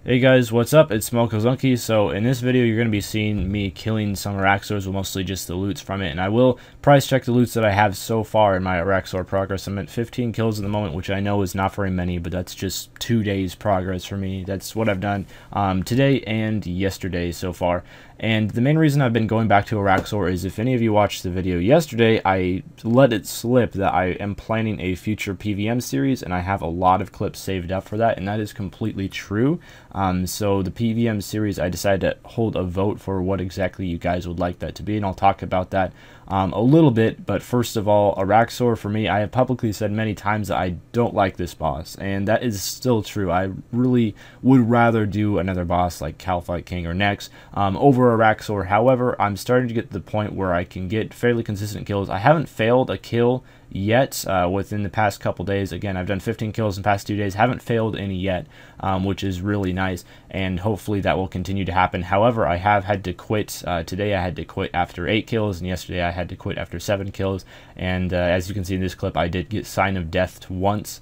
Hey guys, what's up? It's munclesonkey. So in this video, you're going to be seeing me killing some Araxxors, mostly just the loots from it, and I will price check the loots that I have so far in my Araxxor progress. I'm at 15 kills at the moment, which I know is not very many, but that's just 2 days progress for me. That's what I've done today and yesterday so far. And the main reason I've been going back to Araxxor is, if any of you watched the video yesterday, I let it slip that I am planning a future PVM series, and I have a lot of clips saved up for that, and that is completely true. So the PVM series, I decided to hold a vote for what exactly you guys would like that to be, and I'll talk about that a little bit. But first of all, Araxxor, for me, I have publicly said many times that I don't like this boss, and that is still true. I really would rather do another boss like Calfight King or Nex over Araxxor. However, I'm starting to get to the point where I can get fairly consistent kills. I haven't failed a kill yet within the past couple days. Again, I've done 15 kills in the past 2 days, haven't failed any yet, which is really nice, and hopefully that will continue to happen. However, I have had to quit. Today I had to quit after 8 kills, and yesterday I had to quit after 7 kills, and as you can see in this clip, I did get Sign of Death once,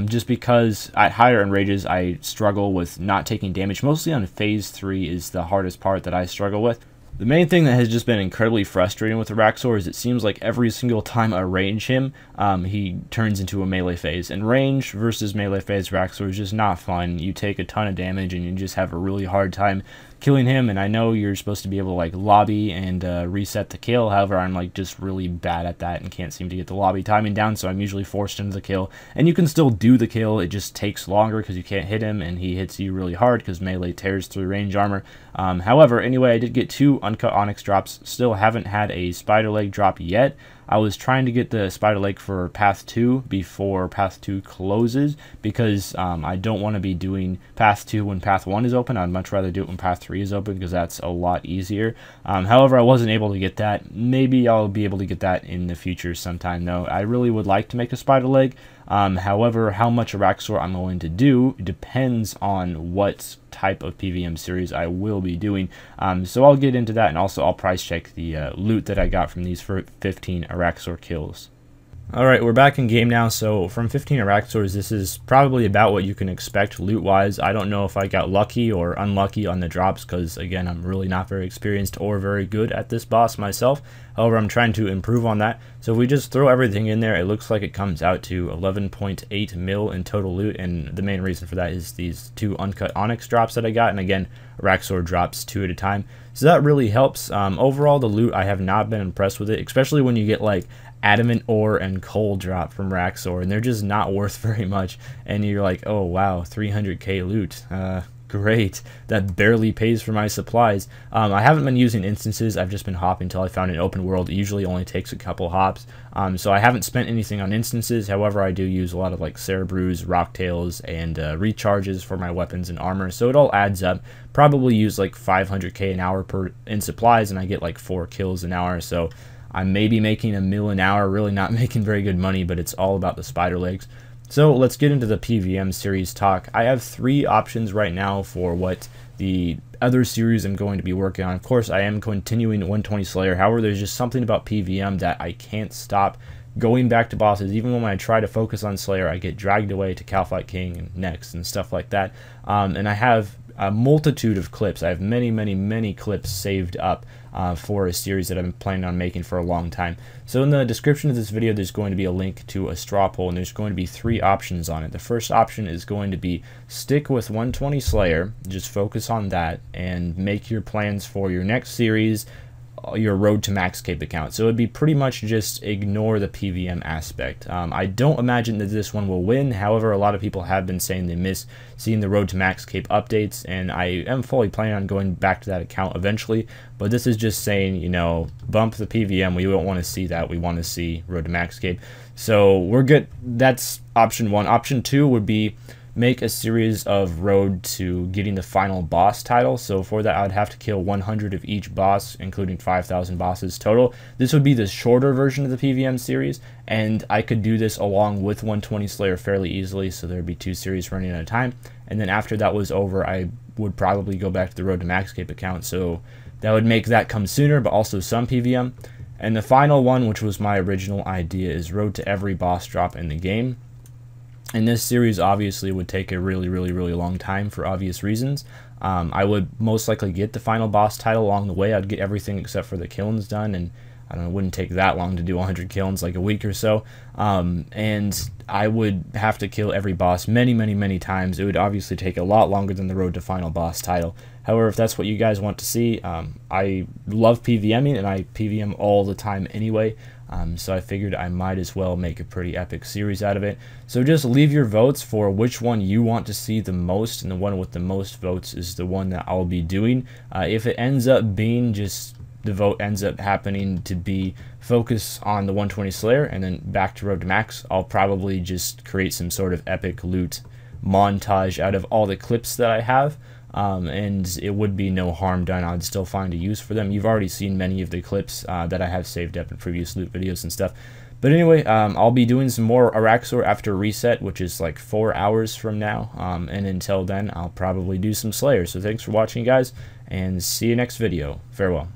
just because at higher enrages I struggle with not taking damage. Mostly on phase 3 is the hardest part that I struggle with. The main thing that has just been incredibly frustrating with Araxxor is it seems like every single time I range him, he turns into a melee phase. And range versus melee phase Araxxor is just not fun. You take a ton of damage and you just have a really hard time killing him. And I know you're supposed to be able to like lobby and reset the kill. However, I'm like just really bad at that and can't seem to get the lobby timing down, so I'm usually forced into the kill. And you can still do the kill, it just takes longer because you can't hit him, and he hits you really hard because melee tears through range armor. However, anyway, I did get 2 uncut onyx drops. Still haven't had a spider leg drop yet. I was trying to get the spider leg for path 2 before path 2 closes, because I don't want to be doing path 2 when path 1 is open. I'd much rather do it when path 3 is open, because that's a lot easier. However, I wasn't able to get that. Maybe I'll be able to get that in the future sometime though. I really would like to make a spider leg. However, how much Araxxor I'm going to do depends on what type of PVM series I will be doing. So I'll get into that, and also I'll price check the loot that I got from these 15 Araxxor kills. Alright, we're back in game now. So from 15 Araxxors, this is probably about what you can expect loot-wise. I don't know if I got lucky or unlucky on the drops, because again, I'm really not very experienced or very good at this boss myself. However, I'm trying to improve on that. So if we just throw everything in there, it looks like it comes out to 11.8 mil in total loot, and the main reason for that is these 2 uncut onyx drops that I got, and again, Araxxor drops 2 at a time. So that really helps. Overall, the loot, I have not been impressed with it, especially when you get like adamant ore and coal drop from Araxxor, and they're just not worth very much, and you're like, oh wow, 300k loot, great, that barely pays for my supplies. I haven't been using instances. I've just been hopping until I found an open world. It usually only takes a couple hops, so I haven't spent anything on instances. However, I do use a lot of like Cerebrews, Rocktails, and recharges for my weapons and armor, so it all adds up. Probably use like 500k an hour in supplies, and I get like 4 kills an hour, so I may be making $1 mil an hour, really not making very good money, but it's all about the spider legs. So let's get into the PVM series talk. I have 3 options right now for what the other series I'm going to be working on. Of course, I am continuing 120 Slayer. However, there's just something about PVM that I can't stop going back to bosses. Even when I try to focus on Slayer, I get dragged away to Calfight King and Nex and stuff like that. And I have a multitude of clips. I have many clips saved up for a series that I've been planning on making for a long time. So in the description of this video, there's going to be a link to a straw poll, and there's going to be 3 options on it. The first option is going to be stick with 120 Slayer, just focus on that, and make your plans for your next series, your road to max cape account. So it'd be pretty much just ignore the PVM aspect. I don't imagine that this one will win. However, a lot of people have been saying they miss seeing the road to max cape updates, and I am fully planning on going back to that account eventually, but this is just saying, you know, bump the PVM. We don't want to see that. We want to see road to max cape. So we're good. That's option 1. Option 2 would be make a series of road to getting the final boss title. So for that, I would have to kill 100 of each boss, including 5,000 bosses total. This would be the shorter version of the PVM series, and I could do this along with 120 Slayer fairly easily, so there'd be 2 series running at a time. And then after that was over, I would probably go back to the road to max cape account, so that would make that come sooner, but also some PVM. And the final one, which was my original idea, is road to every boss drop in the game. And this series obviously would take a really long time for obvious reasons. I would most likely get the final boss title along the way. I'd get everything except for the kilns done, and I don't know, it wouldn't take that long to do 100 kilns, like a week or so. And I would have to kill every boss many times. It would obviously take a lot longer than the road to final boss title. However, if that's what you guys want to see, I love PVMing, and I PVM all the time anyway. So I figured I might as well make a pretty epic series out of it. So just leave your votes for which one you want to see the most, and the one with the most votes is the one that I'll be doing. If it ends up being just the vote ends up happening to be focus on the 120 Slayer and then back to Road to Max, I'll probably just create some sort of epic loot montage out of all the clips that I have. And it would be no harm done. I'd still find a use for them. You've already seen many of the clips that I have saved up in previous loot videos and stuff. But anyway, I'll be doing some more Araxxor after reset, which is like 4 hours from now. And until then, I'll probably do some Slayers. So thanks for watching, guys, and see you next video. Farewell.